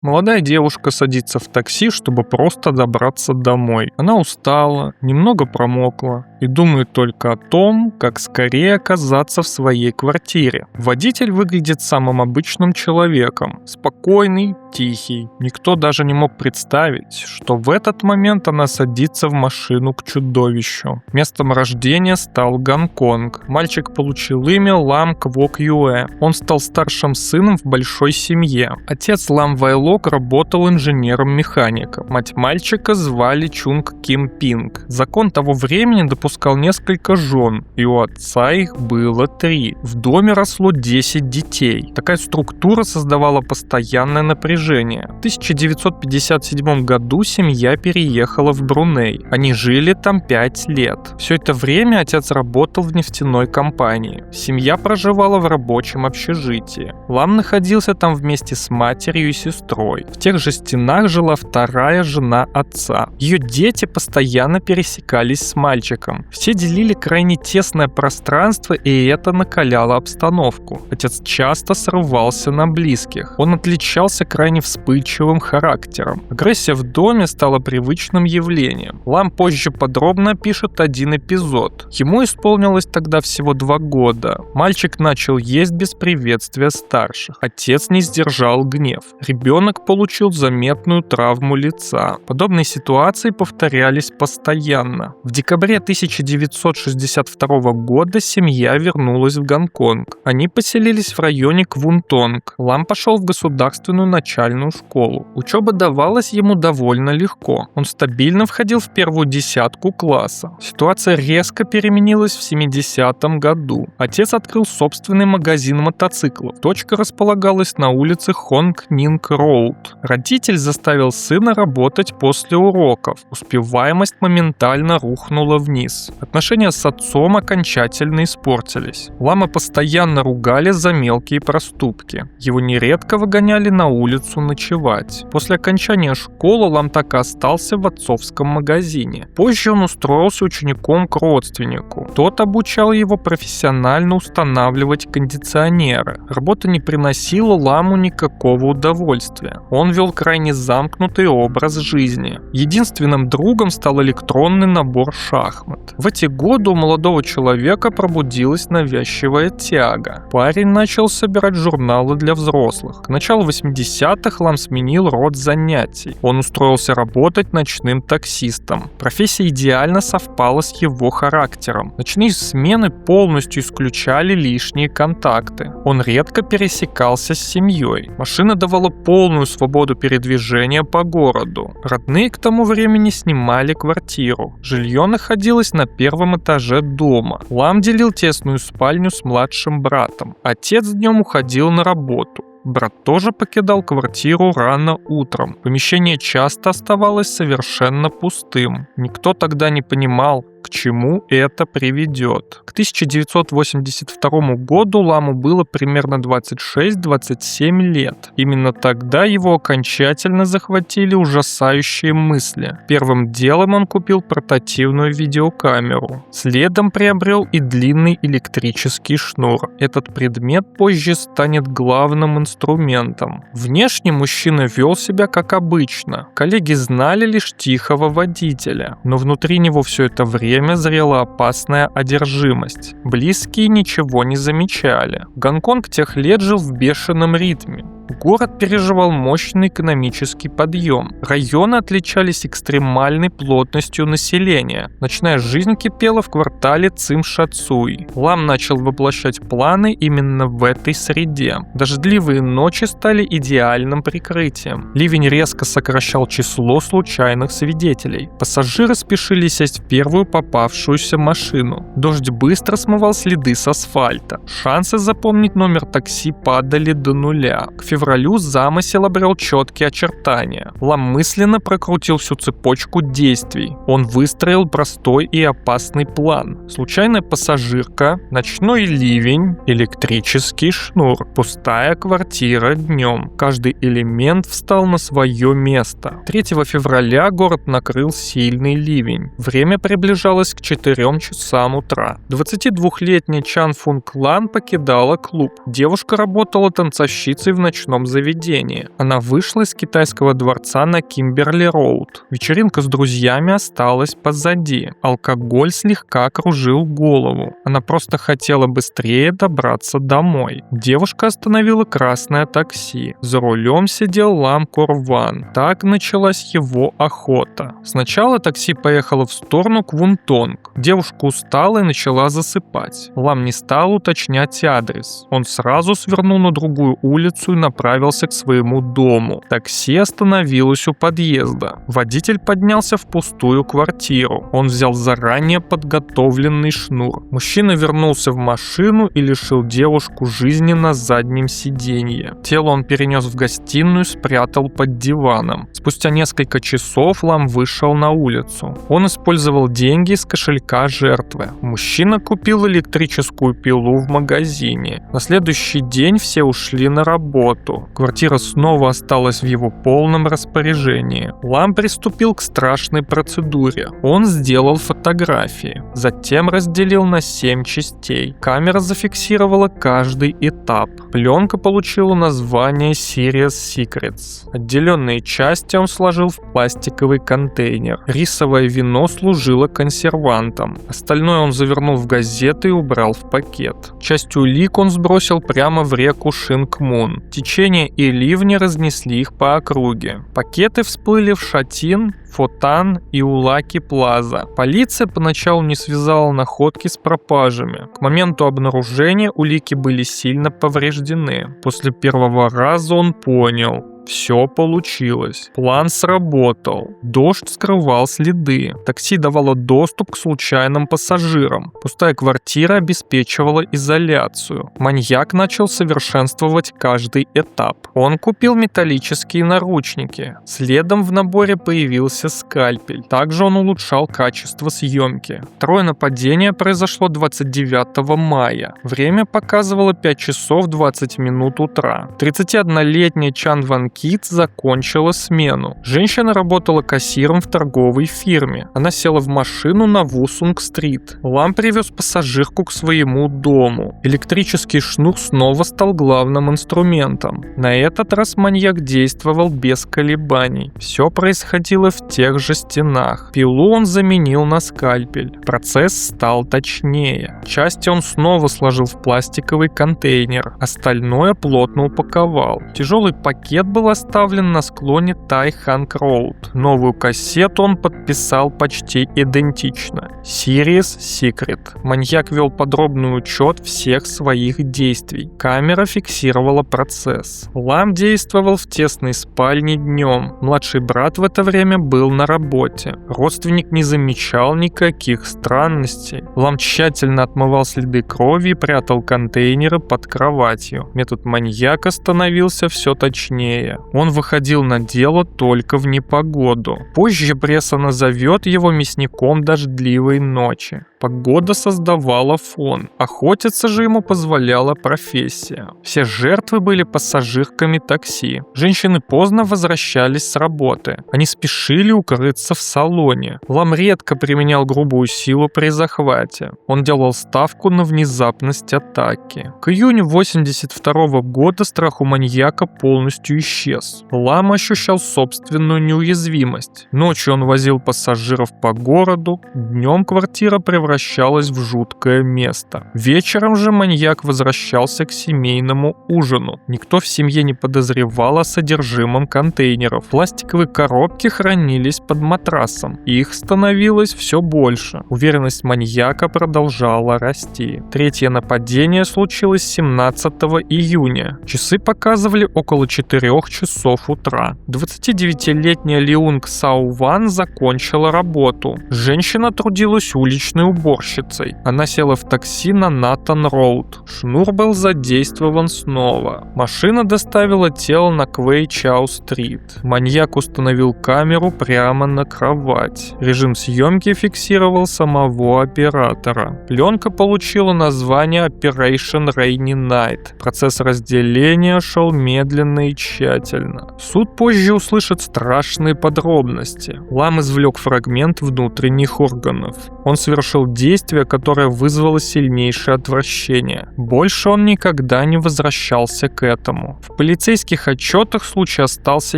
Молодая девушка садится в такси, чтобы просто добраться домой. Она устала, немного промокла и думает только о том, как скорее оказаться в своей квартире. Водитель выглядит самым обычным человеком. Спокойный, тихий. Никто даже не мог представить, что в этот момент она садится в машину к чудовищу. Местом рождения стал Гонконг. Мальчик получил имя Лам Квок Юэ. Он стал старшим сыном в большой семье. Отец Лам Вайлок работал инженером-механиком. Мать мальчика звали Чунг Ким Пинг. Закон того времени допускал несколько жен, и у отца их было 3. В доме росло 10 детей. Такая структура создавала постоянное напряжение. В 1957 году семья переехала в Бруней. Они жили там 5 лет. Все это время отец работал в нефтяной компании. Семья проживала в рабочем общежитии. Лам находился там вместе с матерью и сестрой. В тех же стенах жила вторая жена отца. Ее дети постоянно пересекались с мальчиком. Все делили крайне тесное пространство, и это накаляло обстановку. Отец часто срывался на близких. Он отличался крайне вспыльчивым характером. Агрессия в доме стала привычным явлением. Лам позже подробно опишет один эпизод. Ему исполнилось тогда всего 2 года. Мальчик начал есть без приветствия старших. Отец не сдержал гнев. Ребенок получил заметную травму лица. Подобные ситуации повторялись постоянно. В декабре 1962 года семья вернулась в Гонконг. Они поселились в районе Квунтонг. Лам пошел в государственную начальную школу. Учеба давалась ему довольно легко. Он стабильно входил в первую десятку класса. Ситуация резко переменилась в 70-м году. Отец открыл собственный магазин мотоциклов. Точка располагалась на улице Хонг-Нинг-Роуд. Родитель заставил сына работать после уроков. Успеваемость моментально рухнула вниз. Отношения с отцом окончательно испортились. Лама постоянно ругали за мелкие проступки. Его нередко выгоняли на улицу ночевать. После окончания школы Лам так и остался в отцовском магазине. Позже он устроился учеником к родственнику. Тот обучал его профессионально устанавливать кондиционеры. Работа не приносила Ламу никакого удовольствия. Он вел крайне замкнутый образ жизни. Единственным другом стал электронный набор шахмат. В эти годы у молодого человека пробудилась навязчивая тяга. Парень начал собирать журналы для взрослых. К началу 80-х Лам сменил род занятий. Он устроился работать ночным таксистом. Профессия идеально совпала с его характером. Ночные смены полностью исключали лишние контакты. Он редко пересекался с семьей. Машина давала полную свободу передвижения по городу. Родные к тому времени снимали квартиру. Жилье находилось на 1-м этаже дома. Лам делил тесную спальню с младшим братом. Отец днем уходил на работу. Брат тоже покидал квартиру рано утром. Помещение часто оставалось совершенно пустым. Никто тогда не понимал, к чему это приведет. К 1982 году Ламу было примерно 26-27 лет. Именно тогда его окончательно захватили ужасающие мысли. Первым делом он купил портативную видеокамеру. Следом приобрел и длинный электрический шнур. Этот предмет позже станет главным инструментом. Внешне мужчина вел себя как обычно. Коллеги знали лишь тихого водителя, но внутри него все это время зрела опасная одержимость. Близкие ничего не замечали. Гонконг тех лет жил в бешеном ритме. Город переживал мощный экономический подъем. Районы отличались экстремальной плотностью населения. Ночная жизнь кипела в квартале Цим Ша Цуй. Лам начал воплощать планы именно в этой среде. Дождливые ночи стали идеальным прикрытием. Ливень резко сокращал число случайных свидетелей. Пассажиры спешили сесть в первую попавшуюся машину. Дождь быстро смывал следы с асфальта. Шансы запомнить номер такси падали до нуля. К февралю замысел обрел четкие очертания. Лам мысленно прокрутил всю цепочку действий. Он выстроил простой и опасный план. Случайная пассажирка, ночной ливень, электрический шнур, пустая квартира днем. Каждый элемент встал на свое место. 3 февраля город накрыл сильный ливень. Время приближалось к 4 часам утра. 22-летняя Чан Фунг Лан покидала клуб. Девушка работала танцовщицей в ночном ночном заведении. Она вышла из китайского дворца на Кимберли-Роуд. Вечеринка с друзьями осталась позади. Алкоголь слегка окружил голову. Она просто хотела быстрее добраться домой. Девушка остановила красное такси. За рулем сидел Лам Корван. Так началась его охота. Сначала такси поехало в сторону Квунтонг. Девушка устала и начала засыпать. Лам не стал уточнять адрес. Он сразу свернул на другую улицу и направился к своему дому. Такси остановилось у подъезда. Водитель поднялся в пустую квартиру. Он взял заранее подготовленный шнур. Мужчина вернулся в машину и лишил девушку жизни на заднем сиденье. Тело он перенес в гостиную и спрятал под диваном. Спустя несколько часов Лам вышел на улицу. Он использовал деньги из кошелька жертвы. Мужчина купил электрическую пилу в магазине. На следующий день все ушли на работу. Квартира снова осталась в его полном распоряжении. Лам приступил к страшной процедуре. Он сделал фотографии. Затем разделил на 7 частей. Камера зафиксировала каждый этап. Пленка получила название Serious Secrets. Отделенные части он сложил в пластиковый контейнер. Рисовое вино служило консервантом. Остальное он завернул в газеты и убрал в пакет. Часть улик он сбросил прямо в реку Шинг-Мун. Течение и ливни разнесли их по округе. Пакеты всплыли в Шатин, Фотан и Улаки-Плаза. Полиция поначалу не связала находки с пропажами. К моменту обнаружения улики были сильно повреждены. После первого раза он понял – все получилось. План сработал. Дождь скрывал следы. Такси давало доступ к случайным пассажирам. Пустая квартира обеспечивала изоляцию. Маньяк начал совершенствовать каждый этап. Он купил металлические наручники. Следом в наборе появился скальпель. Также он улучшал качество съемки. Второе нападение произошло 29 мая. Время показывало 5 часов 20 минут утра. 31-летняя Чан Ван Кит закончила смену. Женщина работала кассиром в торговой фирме. Она села в машину на Вусунг-стрит. Лам привез пассажирку к своему дому. Электрический шнур снова стал главным инструментом. На этот раз маньяк действовал без колебаний. Все происходило в тех же стенах. Пилу он заменил на скальпель. Процесс стал точнее. Части он снова сложил в пластиковый контейнер. Остальное плотно упаковал. Тяжелый пакет был оставлен на склоне Тай-Ханг-Роуд. Новую кассету он подписал почти идентично. Serious Secret. Маньяк вел подробный учет всех своих действий. Камера фиксировала процесс. Лам действовал в тесной спальне днем. Младший брат в это время был на работе. Родственник не замечал никаких странностей. Лам тщательно отмывал следы крови и прятал контейнеры под кроватью. Метод маньяка становился все точнее. Он выходил на дело только в непогоду. Позже пресса назовет его мясником дождливой ночи. Погода создавала фон. Охотиться же ему позволяла профессия. Все жертвы были пассажирками такси. Женщины поздно возвращались с работы. Они спешили укрыться в салоне. Лам редко применял грубую силу при захвате. Он делал ставку на внезапность атаки. К июню 1982 года страх у маньяка полностью исчез. Лам ощущал собственную неуязвимость. Ночью он возил пассажиров по городу. Днем квартира превращалась в жуткое место. Вечером же маньяк возвращался к семейному ужину. Никто в семье не подозревал о содержимом контейнеров. Пластиковые коробки хранились под матрасом. Их становилось все больше. Уверенность маньяка продолжала расти. Третье нападение случилось 17 июня. Часы показывали около 4 часов утра. 29-летняя Лиунг Сао Ван закончила работу. Женщина трудилась уличной уборщицей. Она села в такси на Натан-Роуд. Шнур был задействован снова. Машина доставила тело на Квэй-Чау-стрит. Маньяк установил камеру прямо на кровать. Режим съемки фиксировал самого оператора. Пленка получила название Operation Rainy Night. Процесс разделения шел медленно и тщательно. тщательно. Суд позже услышит страшные подробности. Лам извлек фрагмент внутренних органов. Он совершил действие, которое вызвало сильнейшее отвращение. Больше он никогда не возвращался к этому. В полицейских отчетах случай остался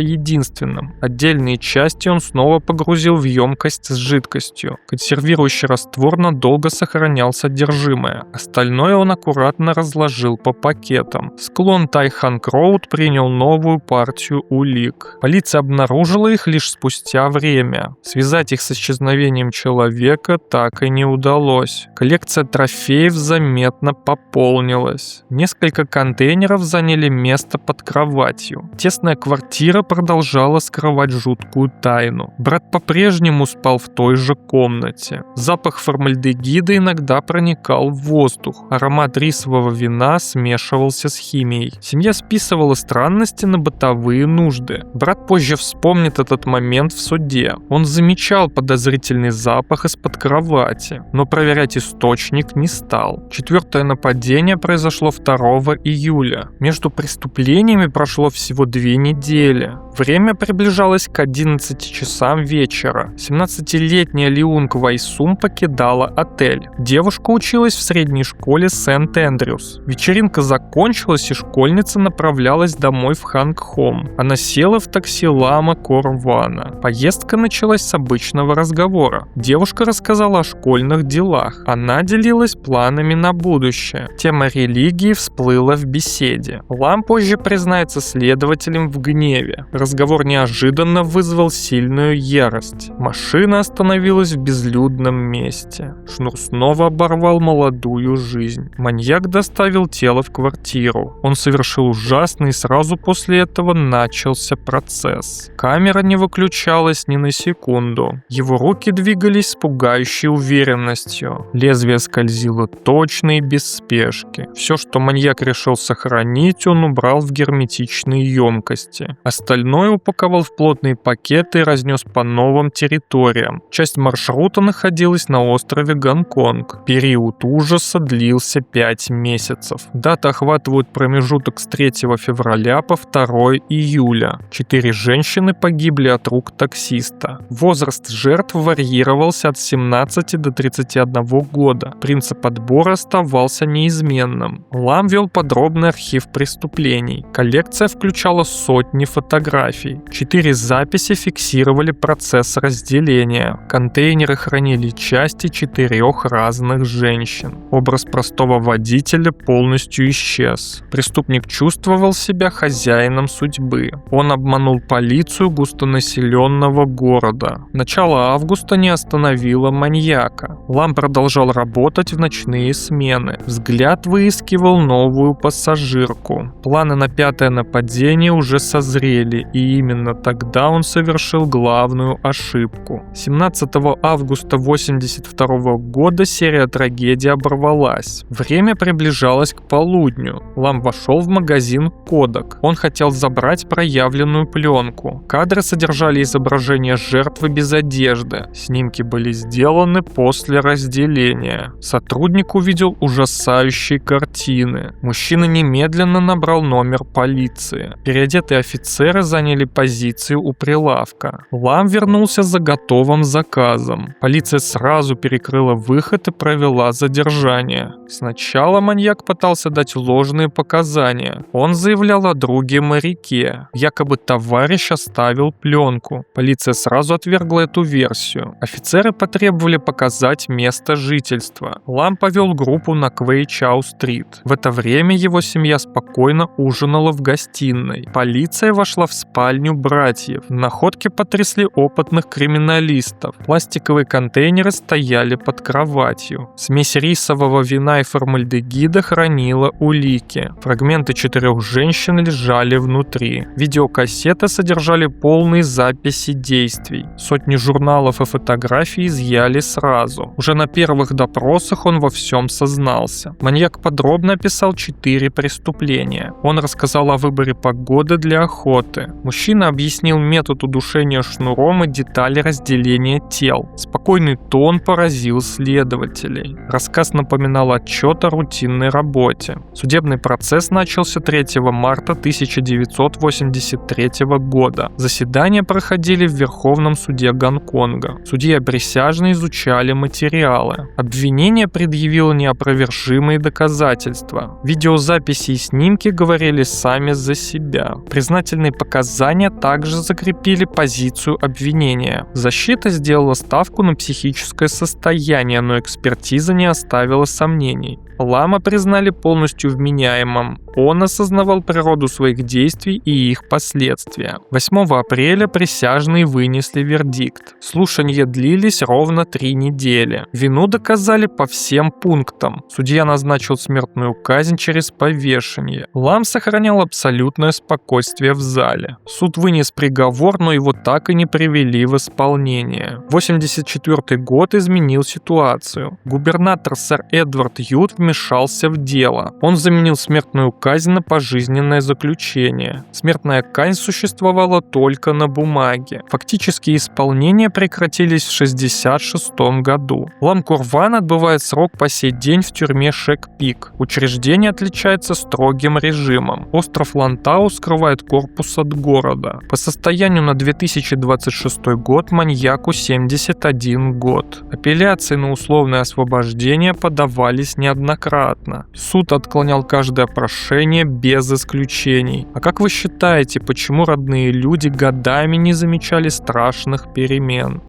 единственным. Отдельные части он снова погрузил в емкость с жидкостью. Консервирующий раствор надолго сохранял содержимое. Остальное он аккуратно разложил по пакетам. Склон Тайханг-Роуд принял новую партию улик. Полиция обнаружила их лишь спустя время. Связать их с исчезновением человека так и не удалось. Коллекция трофеев заметно пополнилась. Несколько контейнеров заняли место под кроватью. Тесная квартира продолжала скрывать жуткую тайну. Брат по-прежнему спал в той же комнате. Запах формальдегида иногда проникал в воздух. Аромат рисового вина смешивался с химией. Семья списывала странности на бытовые нужды. Брат позже вспомнит этот момент в суде. Он замечал подозрительный запах из-под кровати, но проверять источник не стал. Четвертое нападение произошло 2 июля. Между преступлениями прошло всего 2 недели. Время приближалось к 11 часам вечера. 17-летняя Лиунг Вайсум покидала отель. Девушка училась в средней школе Сент-Эндрюс. Вечеринка закончилась, и школьница направлялась домой в Хангхом. Она села в такси Лама Корвана. Поездка началась с обычного разговора. Девушка рассказала о школьных делах. Она делилась планами на будущее. Тема религии всплыла в беседе. Лам позже признается следователем в гневе. Разговор неожиданно вызвал сильную ярость. Машина остановилась в безлюдном месте. Шнур снова оборвал молодую жизнь. Маньяк доставил тело в квартиру. Он совершил ужасный, и сразу после этого начался процесс. Камера не выключалась ни на секунду. Его руки двигались с пугающей уверенностью. Лезвие скользило точно и без спешки. Все, что маньяк решил сохранить, он убрал в герметичные емкости. Остальное упаковал в плотные пакеты и разнес по новым территориям. Часть маршрута находилась на острове Гонконг. Период ужаса длился 5 месяцев. Даты охватывают промежуток с 3 февраля по 2 июля. 4 женщины погибли от рук таксиста. Возраст жертв варьировался от 17 до 31 года. Принцип отбора оставался неизменным. Лам вел подробный архив преступлений. Коллекция включала сотни фотографий. 4 записи фиксировали процесс разделения. Контейнеры хранили части 4 разных женщин. Образ простого водителя полностью исчез. Преступник чувствовал себя хозяином судьбы. Он обманул полицию густонаселенного города. Начало августа не остановило маньяка. Лам продолжал работать в ночные смены. Взгляд выискивал новую пассажирку. Планы на 5-е нападение уже созрели, и именно тогда он совершил главную ошибку. 17 августа 1982 года серия трагедий оборвалась. Время приближалось к полудню. Лам вошел в магазин Kodak. Он хотел забрать проявленную пленку. Кадры содержали изображение жертвы без одежды. Снимки были сделаны после разделения. Сотрудник увидел ужасающие картины. Мужчина немедленно набрал номер полиции. Переодетые офицеры заняли позиции у прилавка. Лам вернулся за готовым заказом. Полиция сразу перекрыла выход и провела задержание. Сначала маньяк пытался дать ложные показания. Он заявлял о друге-моряке. Якобы товарищ оставил пленку. Полиция сразу отвергла эту версию. Офицеры потребовали показать место жительства. Лам повел группу на Квэй-Чау-стрит. В это время его семья спокойно ужинала в гостиной. Полиция вошла в спальню братьев. Находки потрясли опытных криминалистов. Пластиковые контейнеры стояли под кроватью. Смесь рисового вина и формальдегида хранила улики. Фрагменты 4 женщин лежали внутри. Видеокассеты содержали полные записи действий. Сотни журналов и фотографий изъяли сразу. Уже на первых допросах он во всем сознался. Маньяк подробно описал 4 преступления. Он рассказал о выборе погоды для охоты. Мужчина объяснил метод удушения шнуром и детали разделения тел. Спокойный тон поразил следователей. Рассказ напоминал отчет о рутинной работе. Судебный процесс начался 3 марта 1983 года. Заседания проходили в Верховном суде Гонконга. Судьи и присяжные изучали материалы. Обвинение предъявило неопровержимые доказательства. Видеозаписи и снимки говорили сами за себя. Признательные показания также закрепили позицию обвинения. Защита сделала ставку на психическое состояние, но экспертиза не оставила сомнений. Лама признали полностью вменяемым. Он осознавал природу своих действий и их последствия. 8 апреля присяжные вынесли вердикт. Слушания длились ровно 3 недели. Вину доказали по всем пунктам. Судья назначил смертную казнь через повешение. Лам сохранял абсолютное спокойствие в зале. Суд вынес приговор, но его так и не привели в исполнение. 1984 год изменил ситуацию. Губернатор сэр Эдвард Ют вмешался в дело. Он заменил смертную казнь на пожизненное заключение. Смертная казнь существовала только на бумаге. Фактические исполнения прекратились в 1966 году. Лам Курван отбывает срок по сей день в тюрьме Шек-Пик. Учреждение отличается строгим режимом. Остров Лантау скрывает корпус от города. По состоянию на 2026 год маньяку 71 год. Апелляции на условное освобождение подавались неоднократно. Суд отклонял каждое прошение без исключений. А как вы считаете, почему родные люди годами не замечали страшных перемен?